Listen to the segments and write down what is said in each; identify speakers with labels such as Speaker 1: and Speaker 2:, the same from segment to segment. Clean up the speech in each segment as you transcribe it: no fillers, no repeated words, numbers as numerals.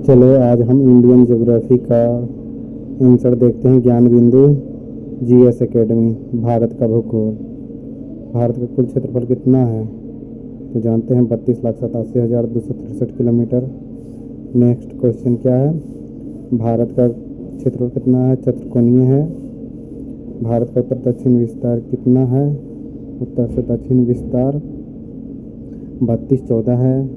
Speaker 1: चलो आज हम इंडियन ज्योग्राफी का आंसर देखते हैं। ज्ञान बिंदु जीएस एकेडमी। भारत का भूगोल। भारत का कुल क्षेत्रफल कितना है तो जानते हैं 32,87,263 किलोमीटर। नेक्स्ट क्वेश्चन क्या है? भारत का क्षेत्रफल कितना है? चतुर्कोणीय है। भारत का उत्तर दक्षिण विस्तार कितना है? उत्तर से दक्षिण विस्तार 3214 है।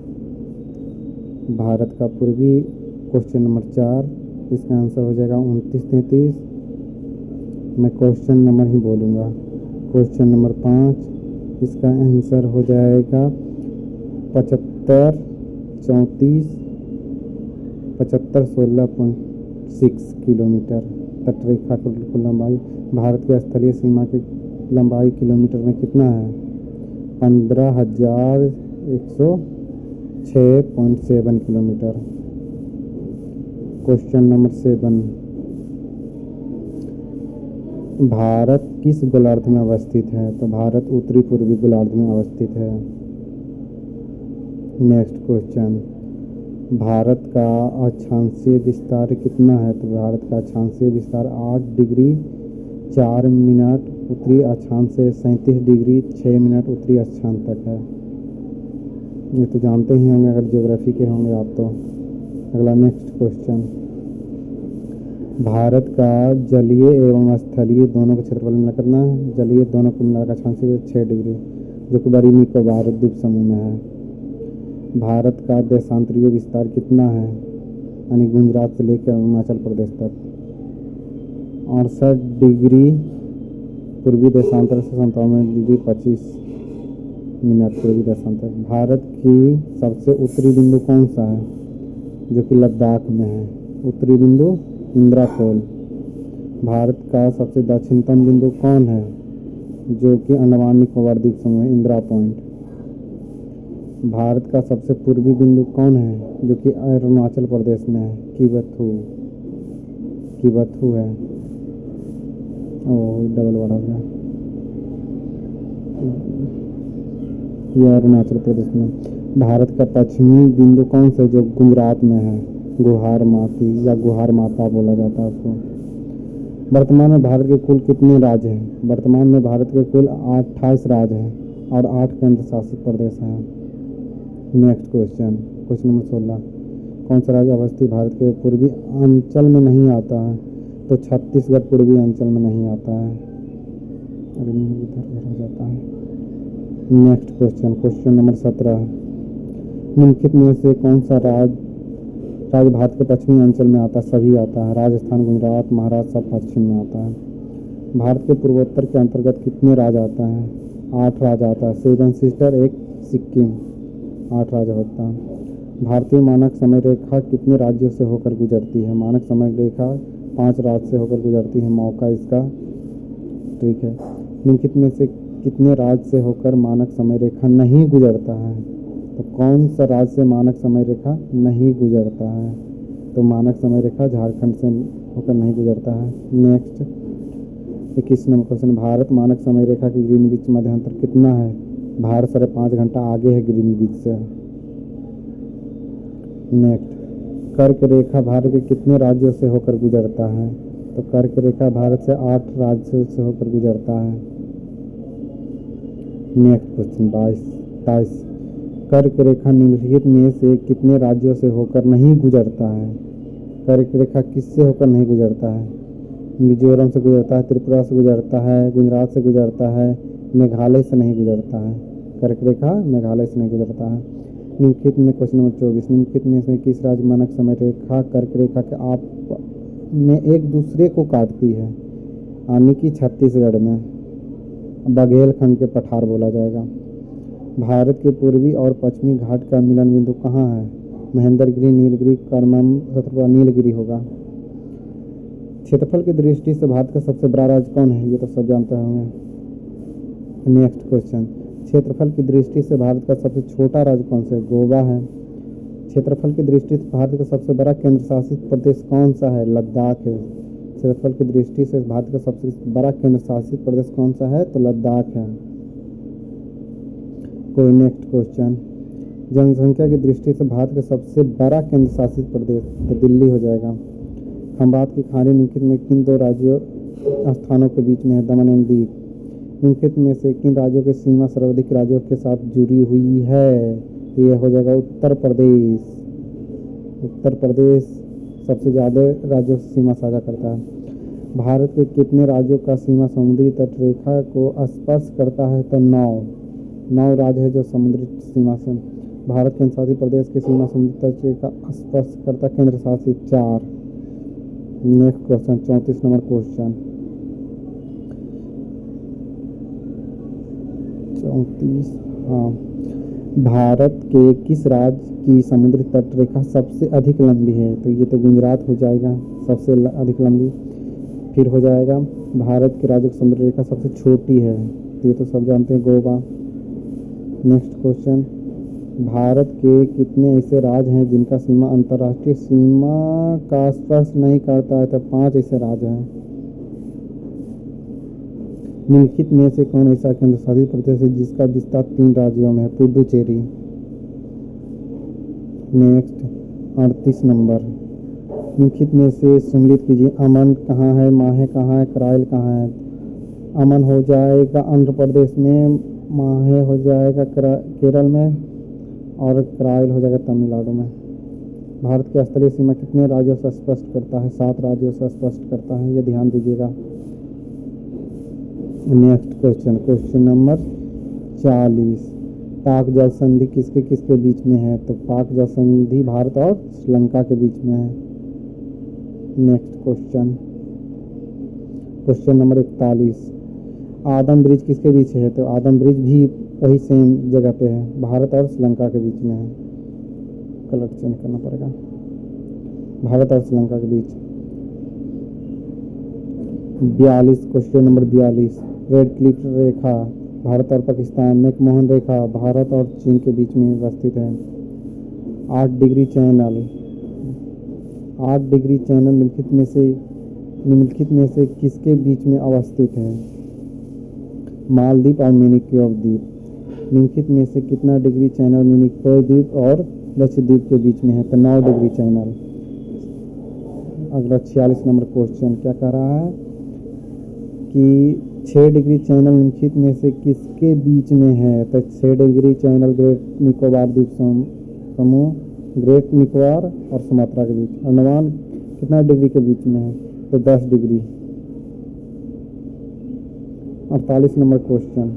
Speaker 1: भारत का पूर्वी क्वेश्चन नंबर 4, इसका आंसर हो जाएगा 2933। मैं क्वेश्चन नंबर ही बोलूँगा। क्वेश्चन नंबर 5, इसका आंसर हो जाएगा 75 किलोमीटर। तटरेखा की कुल लंबाई भारत की स्थलीय सीमा की लंबाई किलोमीटर में कितना है? 15,106.7 किलोमीटर। क्वेश्चन नंबर 7, भारत किस गोलार्ध में अवस्थित है? तो भारत उत्तरी पूर्वी गोलार्ध में अवस्थित है। नेक्स्ट क्वेश्चन, भारत का अक्षांशीय विस्तार कितना है? तो भारत का अक्षांशीय विस्तार 8 डिग्री 4 मिनट उत्तरी अक्षांश से 37 डिग्री 6 मिनट उत्तरी अक्षांश तक है। ये तो जानते ही होंगे अगर ज्योग्राफी के होंगे आप तो। अगला नेक्स्ट क्वेश्चन, भारत का जलीय एवं स्थलीय दोनों का क्षेत्रफल मिला करना है। जलीय दोनों को मिलाकर अक्षांशीय 6 डिग्री, जो कि बड़ी निकोबार द्वीप समूह में है। भारत का देशांतरीय विस्तार कितना है? यानी गुजरात से लेकर अरुणाचल प्रदेश तक 68 डिग्री पूर्वी देशांतर से 57 डिग्री 25 मिनट पूर्वी देशांतर। भारत की सबसे उत्तरी बिंदु कौन सा है? जो कि लद्दाख में है। उत्तरी बिंदु इंदिरा कोल। भारत का सबसे दक्षिणतम बिंदु कौन है? जो कि अंडमान निकोबार द्वीप समूह है, इंदिरा पॉइंट। भारत का सबसे पूर्वी बिंदु कौन है? जो कि अरुणाचल प्रदेश में है, किवथु है। डबल वर्ड हो गया। यह अरुणाचल प्रदेश में। भारत का पश्चिमी बिंदु कौन सा? जो गुजरात में है, गुहार माती या गुहार माता बोला जाता है उसको। वर्तमान में भारत के कुल कितने राज्य हैं? वर्तमान में भारत के कुल 28 राज्य हैं और 8 केंद्र शासित प्रदेश हैं। नेक्स्ट क्वेश्चन, क्वेश्चन नंबर 16, कौन सा राज्य अवस्थित भारत के पूर्वी अंचल में नहीं आता है? तो छत्तीसगढ़ पूर्वी अंचल में नहीं आता है, इधर हो जाता है। नेक्स्ट क्वेश्चन, क्वेश्चन नंबर 17, निम्नलिखित में से कौन सा राज्य भारत के पश्चिमी अंचल में आता है? सभी आता है। राजस्थान, गुजरात, महाराष्ट्र सब पश्चिम में आता है। भारत के पूर्वोत्तर के अंतर्गत कितने राज्य आता है? 8 राज्य आता है। 7 सिस्टर, एक सिक्किम, 8 राज्य होता है। भारतीय मानक समय रेखा कितने राज्यों से होकर गुजरती है? मानक समय रेखा 5 राज्य से होकर गुजरती है। मौका इसका ठीक है। निम्नलिखित में से कितने राज्य से होकर मानक समय रेखा नहीं गुजरता है? तो कौन सा राज्य से मानक समय रेखा नहीं गुजरता है? तो मानक समय रेखा झारखंड से होकर नहीं गुजरता है। नेक्स्ट 21 नंबर क्वेश्चन, भारत मानक समय रेखा की ग्रीनविच मध्यांतर कितना है? भारत 5.5 घंटा आगे है ग्रीनविच से। नेक्स्ट, कर्क रेखा भारत के कितने राज्यों से होकर गुजरता है? तो कर्क रेखा भारत से 8 राज्यों से होकर गुजरता है। नेक्स्ट क्वेश्चन 22, कर्क रेखा निम्नलिखित में से कितने राज्यों से होकर नहीं गुजरता है? कर्क रेखा किससे होकर नहीं गुजरता है? मिजोरम से गुजरता है, त्रिपुरा से गुजरता है, गुजरात से गुजरता है, मेघालय से नहीं गुजरता है। कर्क रेखा मेघालय से नहीं गुजरता है। निम्नलिखित में क्वेश्चन नंबर 24, निम्नलिखित में से किस राज्य मानक समय रेखा कर्क रेखा के आप में एक दूसरे को काटती है? यानी कि छत्तीसगढ़ में बघेलखंड के पठार बोला जाएगा। भारत के पूर्वी और पश्चिमी घाट का मिलन बिंदु कहाँ है? महेंद्रगिरी, नीलगिरी, करमम, सतपुड़ा। नीलगिरी होगा। क्षेत्रफल की दृष्टि से भारत का सबसे बड़ा राज्य कौन है? ये तो सब जानते होंगे। नेक्स्ट क्वेश्चन, क्षेत्रफल की दृष्टि से भारत का सबसे छोटा राज्य कौन सा है? गोवा है। क्षेत्रफल की दृष्टि से भारत का सबसे बड़ा केंद्र शासित प्रदेश कौन सा है? लद्दाख है। क्षेत्रफल की दृष्टि से भारत का सबसे बड़ा केंद्र शासित प्रदेश कौन सा है? तो लद्दाख है। कोई नेक्स्ट क्वेश्चन, जनसंख्या की दृष्टि से भारत का सबसे बड़ा केंद्र शासित प्रदेश तो दिल्ली हो जाएगा। खंबात की खाड़ी निम्नलिखित में किन दो राज्यों स्थानों के बीच में है? दमन एंड दीव। निम्नलिखित में से किन राज्यों की सीमा सर्वाधिक राज्यों के साथ जुड़ी हुई है? तो यह हो जाएगा उत्तर प्रदेश। उत्तर प्रदेश सबसे ज़्यादा राज्यों से सीमा साझा करता है। भारत के कितने राज्यों का सीमा समुद्री तट रेखा को स्पर्श करता है? तो 9 राज्य है जो समुद्री सीमा से। भारत के शासित प्रदेश की सीमा समुद्री तट रेखा स्पर्श करता, केंद्र शासित 4। Next question 34 number question 34। हाँ, भारत के किस राज्य की समुद्री तट रेखा सबसे अधिक लंबी है? तो ये तो गुजरात हो जाएगा सबसे अधिक लंबी। फिर हो जाएगा भारत के राज्य की समुद्री रेखा सबसे छोटी है, तो ये तो सब जानते हैं, गोवा। नेक्स्ट क्वेश्चन, भारत के कितने ऐसे राज्य हैं जिनका सीमा अंतर्राष्ट्रीय सीमा का स्पर्श नहीं करता है? तो 5 ऐसे राज्य हैं। निम्नलिखित में से कौन ऐसा केंद्र शासित प्रदेश है जिसका विस्तार 3 राज्यों में है? पुडुचेरी। नेक्स्ट 38 नंबर, निम्नलिखित में से सम्मिलित कीजिए, अमन कहाँ है, माहे कहाँ है, कराइल कहाँ है? अमन हो जाएगा आंध्र प्रदेश में, माहे हो जाएगा केरल में, और कराइल हो जाएगा तमिलनाडु में। भारत की स्थलीय सीमा कितने राज्यों से स्पष्ट करता है? 7 राज्यों से स्पष्ट करता है, ये ध्यान दीजिएगा। नेक्स्ट क्वेश्चन, क्वेश्चन नंबर 40, पाक जल संधि किसके किसके बीच में है? तो पाक जल संधि भारत और श्रीलंका के बीच में है। नेक्स्ट क्वेश्चन, क्वेश्चन नंबर 41, आदम ब्रिज किसके बीच है? तो आदम ब्रिज भी वही सेम जगह पे है, भारत और श्रीलंका के बीच में है। कलर चेंज करना पड़ेगा, भारत और श्रीलंका के बीच। 42, क्वेश्चन नंबर 42, रेड क्लिफ रेखा भारत और पाकिस्तान, मैकमोहन रेखा भारत और चीन के बीच में अवस्थित है। 8 डिग्री चैनल, 8 डिग्री चैनल निम्नलिखित में से किसके बीच में अवस्थित है? मालदीव और मिनिकॉय द्वीप। निम्नलिखित में से कितना डिग्री चैनल मिनिकॉय द्वीप और लक्षद्वीप के बीच में है? तो 9 डिग्री चैनल। अगला 46 नंबर क्वेश्चन क्या कह रहा है कि 6 डिग्री चैनल निम्नलिखित में से किसके बीच में है? तो 6 डिग्री चैनल ग्रेट निकोबार द्वीप समूह, ग्रेट निकोबार और सुमात्रा के बीच। अंडमान कितना डिग्री के बीच में है? तो 10 degree. 48 number question,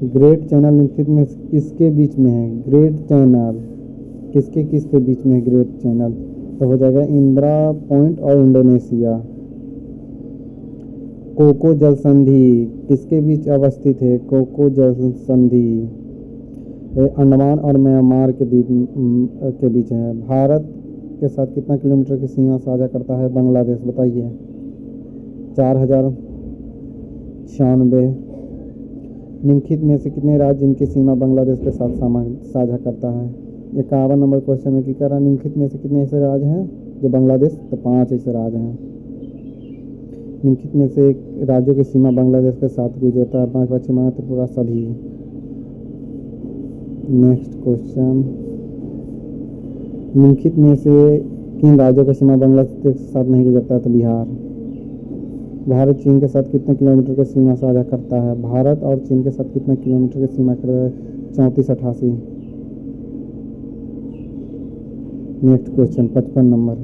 Speaker 1: great channel निम्नलिखित में किसके बीच में है? ग्रेट चैनल किसके किसके बीच में है? ग्रेट चैनल तो हो जाएगा इंदिरा पॉइंट और इंडोनेशिया। कोको जल संधि किसके बीच अवस्थित है? कोको जल संधि अंडमान और म्यांमार के द्वीप के बीच है। भारत के साथ कितना किलोमीटर की सीमा साझा करता है बांग्लादेश? बताइए। 4096। निम्नलिखित में से कितने राज्य जिनकी सीमा बांग्लादेश के साथ साझा करता है? 51 नंबर क्वेश्चन में क्या कह निम्नलिखित में से कितने ऐसे राज्य हैं जो बांग्लादेश? तो 5 ऐसे राज्य हैं। निम्नलिखित में से राज्यों की सीमा बांग्लादेश के साथ गुजरता है? पाँच पश्चिम त्रिपुरा सभी। नेक्स्ट क्वेश्चन, निम्नलिखित में से किन राज्यों की सीमा बांग्लादेश के साथ नहीं गुजरता है? तो बिहार। भारत चीन के साथ कितने किलोमीटर की सीमा साझा करता है? भारत और चीन के साथ कितने किलोमीटर की सीमा करता है? 3488। नेक्स्ट क्वेश्चन 55 नंबर,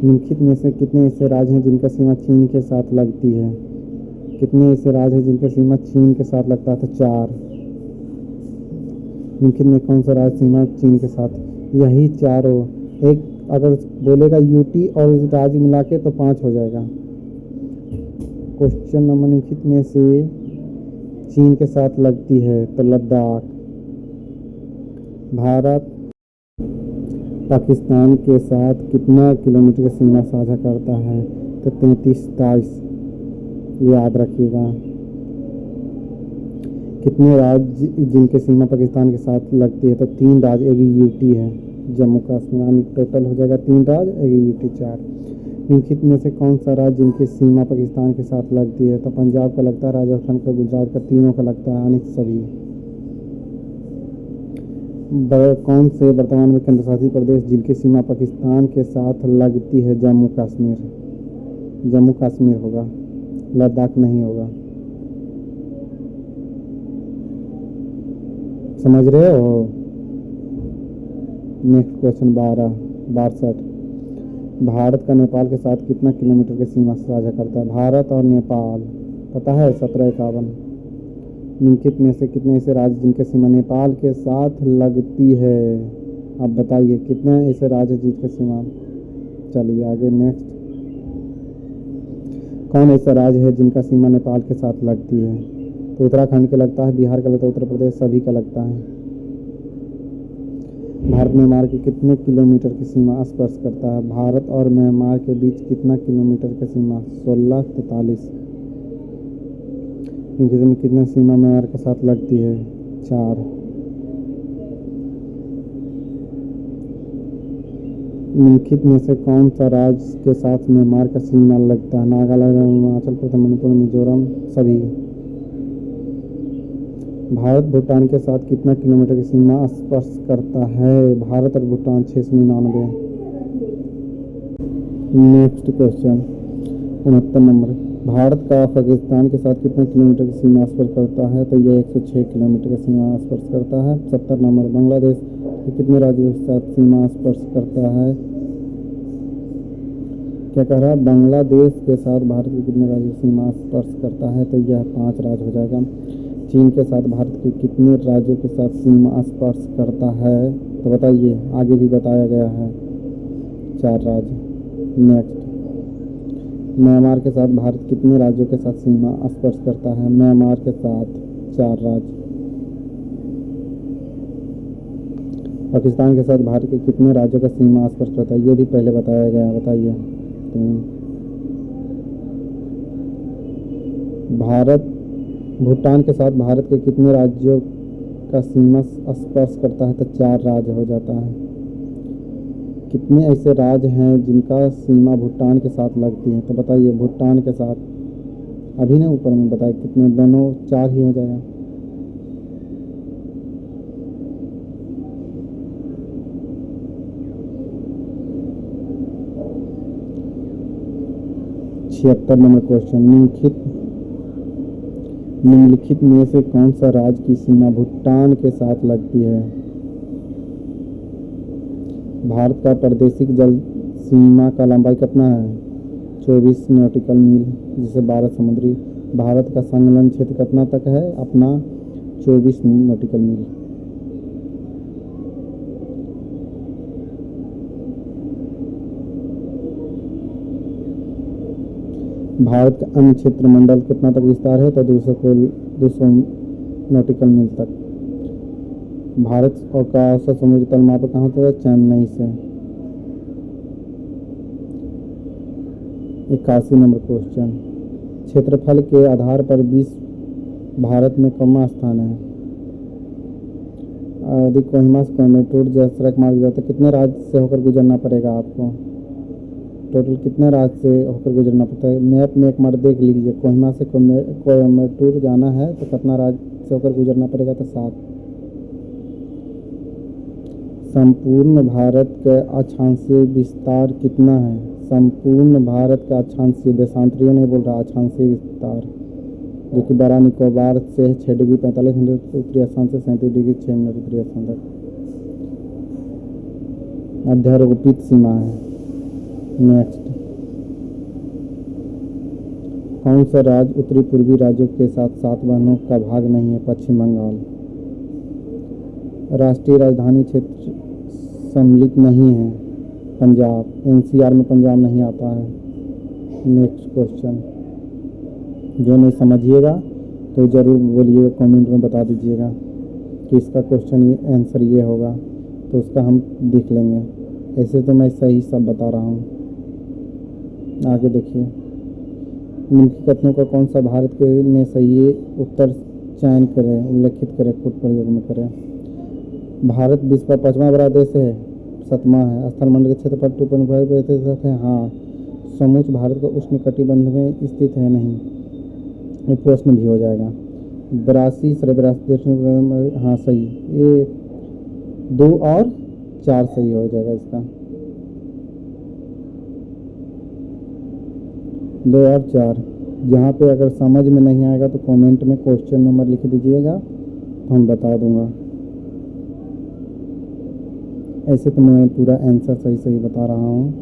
Speaker 1: निम्नलिखित में से कितने ऐसे राज्य हैं जिनका सीमा चीन के साथ लगती है? कितने ऐसे राज्य हैं जिनका सीमा चीन के साथ लगता है? तो 4। निम्नलिखित में कौन सा राज्य सीमा चीन के साथ? यही चारों। एक अगर बोलेगा यूटी और राज्य मिला के तो 5 हो जाएगा। क्वेश्चन नंबर, निम्नलिखित में से चीन के साथ लगती है? तो लद्दाख। भारत पाकिस्तान के साथ कितना किलोमीटर की सीमा साझा करता है? तो 33-23, याद रखिएगा। कितने राज्य जिनके सीमा पाकिस्तान के साथ लगती है? तो 3 राज्य, एक यूटी है, जम्मू कश्मीर, यानी टोटल हो जाएगा 3 राज्य, एक यूटी 4। निम्नलिखित में से कौन सा राज्य जिनकी सीमा पाकिस्तान के साथ लगती है? तो पंजाब का लगता है, राजस्थान का, गुजरात का, तीनों का लगता है, यानी सभी। कौन से वर्तमान में केंद्र शासित प्रदेश जिनकी सीमा पाकिस्तान के साथ लगती है? जम्मू कश्मीर। जम्मू कश्मीर होगा, लद्दाख नहीं होगा। समझ रहे हो? Next question 62। भारत का नेपाल के साथ कितना किलोमीटर की सीमा साझा करता है? भारत और नेपाल पता है 1751। निम्नलिखित में से कितने ऐसे राज्य जिनकी सीमा नेपाल के साथ लगती है? अब बताइए कितने ऐसे राज्य जिनकी सीमा। चलिए आगे नेक्स्ट। कौन ऐसा राज्य है जिनका सीमा नेपाल के साथ लगती है? तो उत्तराखंड का लगता है, बिहार का लगता है, उत्तर प्रदेश, सभी का लगता है। भारत म्यांमार की कितने किलोमीटर की सीमा स्पर्श करता है? भारत और म्यांमार के बीच कितना किलोमीटर की सीमा? 1643। में कितना सीमा म्यांमार के साथ लगती है? 4। निम्नलिखित में से कौन सा राज्य के साथ म्यांमार का सीमा लगता है? नागालैंड, अरुणाचल प्रदेश, मणिपुर, मिजोरम, सभी। भारत भूटान के साथ कितना किलोमीटर की सीमा स्पर्श करता है? भारत और Bhutan 699। Next question 69 number. Bharat का पाकिस्तान के साथ कितना किलोमीटर की सीमा स्पर्श करता है? तो यह 106 किलोमीटर की सीमा स्पर्श करता है। 70 नंबर। बांग्लादेश के कितने राज्यों के साथ सीमा स्पर्श करता है? क्या कह रहा है? बांग्लादेश के साथ भारत के कितने राज्यों की सीमा स्पर्श करता है? तो यह 5 राज्य हो जाएगा। चीन के साथ भारत के कितने राज्यों के साथ सीमा स्पर्श करता है? तो बताइए, आगे भी बताया गया है 4 राज्य। नेक्स्ट। म्यांमार के साथ भारत कितने राज्यों के साथ सीमा स्पर्श करता है? म्यांमार के साथ 4 राज्य। पाकिस्तान के साथ भारत के कितने राज्यों का सीमा स्पर्श करता है? ये भी पहले बताया गया है, बताइए। 3। भारत भूटान के साथ भारत के कितने राज्यों का सीमा स्पर्श करता है? तो 4 राज्य हो जाता है। कितने ऐसे राज्य हैं जिनका सीमा भूटान के साथ लगती है? तो बताइए, भूटान के साथ अभी ना ऊपर में बताए कितने, दोनों 4 ही हो जाएगा। छिहत्तर नंबर क्वेश्चन। निम्नलिखित में से कौन सा राज्य की सीमा भूटान के साथ लगती है? भारत का प्रादेशिक जल सीमा का लंबाई कितना है? 24 नॉटिकल मील, जिसे 12 समुद्री। भारत का संलग्न क्षेत्र कितना तक है अपना? 24 नॉटिकल मील। भारत का अन्य क्षेत्र मंडल कितना तक विस्तार है? तो 200 नॉटिकल मील तक। भारत और का औसत समुद्री तलमापा कहाँ से है? चेन्नई से। 81 नंबर क्वेश्चन। क्षेत्रफल के आधार पर विश्व भारत में कौन स्थान है? यदि कोहिमा से कोयम्बटूर जैसे सड़क मार्ग जाता है, कितने राज्य से होकर गुजरना पड़ेगा आपको? टोटल कितने राज्य से होकर गुजरना पड़ता है? मैप में एक बार देख लीजिए। कोहिमा से कोयम्बटूर जाना है तो कितना राज्य से होकर गुजरना पड़ेगा? तो 7। संपूर्ण भारत का अक्षांशीय विस्तार कितना है? संपूर्ण भारत का अक्षांशीय, देशांतरीय नहीं बोल रहा, अक्षांशीय विस्तार, जो कि बड़ा निकोबार से 6 डिग्री 45 मिनट उत्तरी स्थान से 37 डिग्री 6 मिनट उत्तरी स्थान तक अध्यारोपित सीमा है। नेक्स्ट। कौन सा राज्य उत्तरी पूर्वी राज्यों के साथ 7 बहनों का भाग नहीं है? पश्चिम बंगाल। राष्ट्रीय राजधानी क्षेत्र सम्मिलित नहीं है? पंजाब। एनसीआर में पंजाब नहीं आता है। Next question. जो नहीं समझिएगा तो ज़रूर बोलिएगा, कमेंट में बता दीजिएगा कि इसका क्वेश्चन ये आंसर ये होगा, तो उसका हम देख लेंगे। ऐसे तो मैं सही सब बता रहा हूँ। आगे देखिए। निम्नलिखित कथनों का कौन सा भारत के में सही उत्तर चयन करें, उल्लेखित करें, खुद प्रयोग में करें? भारत विश्व का 5वां बड़ा देश है? 7वां है। स्थलमंडल के क्षेत्रफल 2.5% है? हाँ। समूच भारत को उष्णकटिबंध में स्थित है? नहीं। ये प्रश्न भी हो जाएगा। 82 देश, हाँ सही। ये 2 और 4 सही हो जाएगा इसका। 2 और 4। यहाँ पे अगर समझ में नहीं आएगा तो कमेंट में क्वेश्चन नंबर लिख दीजिएगा, तो हम बता दूंगा। ऐसे तो मैं पूरा आंसर सही सही बता रहा हूँ,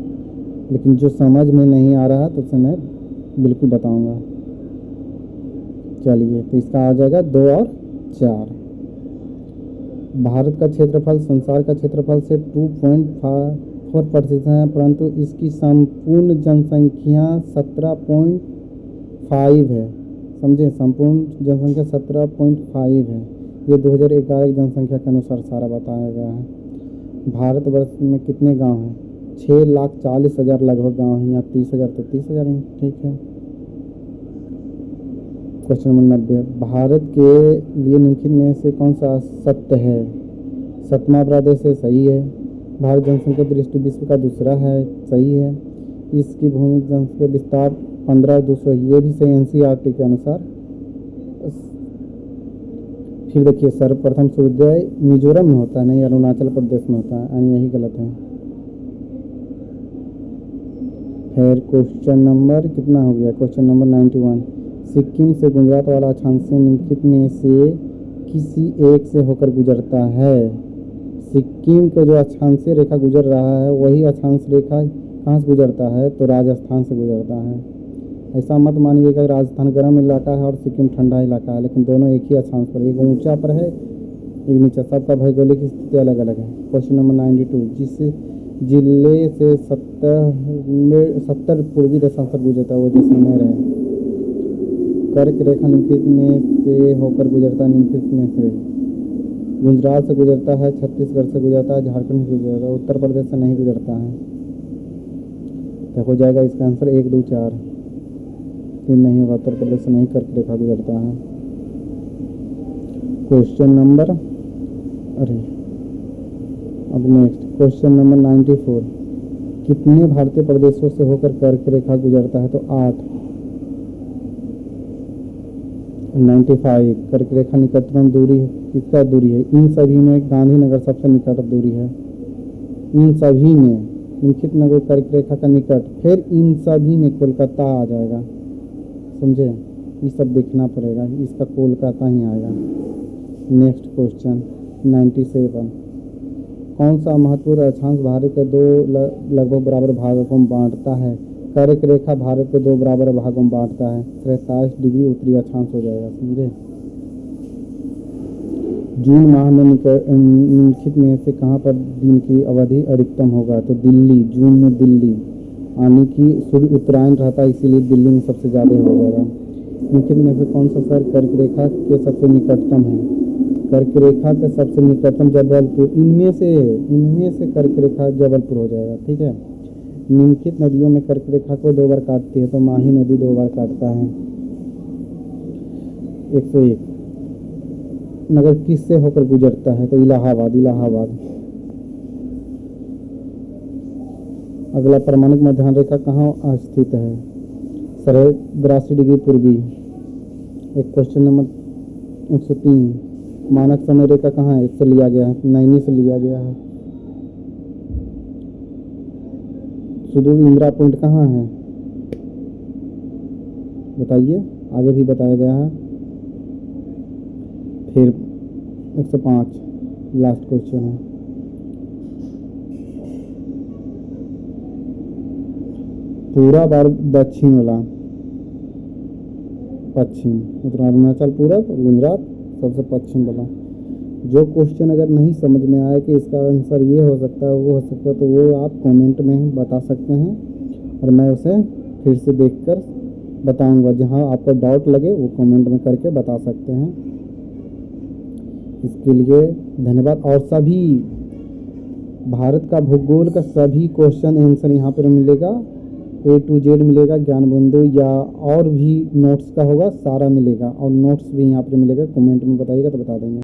Speaker 1: लेकिन जो समझ में नहीं आ रहा तो उसे मैं बिल्कुल बताऊंगा। चलिए, तो इसका आ जाएगा 2 और 4। भारत का क्षेत्रफल संसार का क्षेत्रफल से 2.4% है, परंतु इसकी संपूर्ण जनसंख्या 17.5 है। समझे, संपूर्ण जनसंख्या 17.5 है। ये 2011 की जनसंख्या के अनुसार सारा बताया गया है। भारतवर्ष में कितने गांव हैं? 6,40,000 लगभग गांव हैं। यहाँ 30,000 तो 30,000 ही, ठीक है। क्वेश्चन नंबर 90, भारत के लिए निम्नलिखित में से कौन सा सत्य है? 7वां प्रदेश है, सही है। भारत जनसंख्या दृष्टि विश्व का दूसरा है, सही है। इसकी भूमि जनसंख्या विस्तार 15,200, ये भी सही एनसीईआरटी के अनुसार। फिर देखिए, सर्वप्रथम सूर्योदय मिजोरम में होता है, नहीं अरुणाचल प्रदेश में होता है, यानी यही गलत है। फिर क्वेश्चन नंबर कितना हो गया? क्वेश्चन नंबर 91, सिक्किम से गुजरात वाला अक्षांश निम्नलिखित में से किसी एक से होकर गुजरता है? सिक्किम का जो अक्षांशीय रेखा गुजर रहा है वही अक्षांश रेखा कहाँ से गुजरता है? तो राजस्थान से गुजरता है। ऐसा मत मानिएगा राजस्थान गर्म इलाका है और सिक्किम ठंडा इलाका है, लेकिन दोनों एक ही अक्षांश पर, एक ऊंचा पर है एक नीचा, सबका भौगोलिक स्थिति अलग अलग है। क्वेश्चन नंबर 92, जिस जिले से 70 पूर्वी देशांतर गुजरता है वो जैसलमेर है। कर्क रेखा निम्नलिखित में से होकर गुजरता है? निम्नलिखित में से गुजरात से गुजरता है, छत्तीसगढ़ से गुजरता है, झारखंड से गुजरता है, उत्तर प्रदेश से नहीं गुजरता है। तो हो जाएगा इसका आंसर 1, 2, 4, 3 नहीं होगा, उत्तर प्रदेश से नहीं कर्क रेखा गुजरता है। क्वेश्चन नंबर अब नेक्स्ट क्वेश्चन नंबर 94, कितने भारतीय प्रदेशों से होकर कर्क रेखा गुजरता है? तो 8। 95, कर्क रेखा निकटतम दूरी किसका दूरी है? इन सभी में गांधीनगर सबसे निकटतम दूरी है। इन सभी में निम्नलिखित नगर कर्क रेखा का निकट, फिर इन सभी में कोलकाता आ जाएगा। समझे, ये सब देखना पड़ेगा, इसका कोलकाता ही आएगा। नेक्स्ट क्वेश्चन 97, कौन सा महत्वपूर्ण अक्षांश भारत के 2 लगभग बराबर भागों को बांटता है? कर्क रेखा भारत के 2 बराबर भागों में बांटता है। 43 डिग्री उत्तरी अक्षांश हो जाएगा। समझे, जून माह में निम्नलिखित में से कहाँ पर दिन की अवधि अधिकतम होगा? तो दिल्ली, जून में दिल्ली, यानी कि सूर्य उत्तरायण रहता है, इसीलिए दिल्ली में सबसे ज़्यादा हो जाएगा। निम्नलिखित में से कौन सा शहर कर्क रेखा के सबसे निकटतम है? कर्क रेखा के सबसे निकटतम जबलपुर। इनमें से कर्क रेखा जबलपुर हो जाएगा, ठीक है। निम्नलिखित नदियों में कर्क रेखा को 2 बार काटती है? तो माही नदी 2 बार काटता है। 101, नगर किस से होकर गुजरता है? तो इलाहाबाद। अगला, परमाणु मध्याह्न रेखा कहाँ स्थित है? 83 डिग्री पूर्वी। एक क्वेश्चन नंबर 103, मानक समय रेखा कहाँ है? इससे लिया गया है, नैनी से लिया गया है। सुदूर इंदिरा पॉइंट कहाँ है? बताइए, आगे भी बताया गया है। फिर 105, लास्ट क्वेश्चन है, पूरा भारत दक्षिण वाला, पश्चिम, मतलब अरुणाचल पूरब, गुजरात सबसे पश्चिम वाला। जो क्वेश्चन अगर नहीं समझ में आया कि इसका आंसर ये हो सकता है वो हो सकता है, तो वो आप कमेंट में बता सकते हैं और मैं उसे फिर से देखकर बताऊंगा। जहां आपको डाउट लगे वो कमेंट में करके बता सकते हैं। इसके लिए धन्यवाद। और सभी भारत का भूगोल का सभी क्वेश्चन आंसर यहाँ पर मिलेगा, A to Z मिलेगा, ज्ञान बिंदु या और भी नोट्स का होगा, सारा मिलेगा और नोट्स भी यहाँ पर मिलेगा। कमेंट में बताइएगा तो बता देंगे।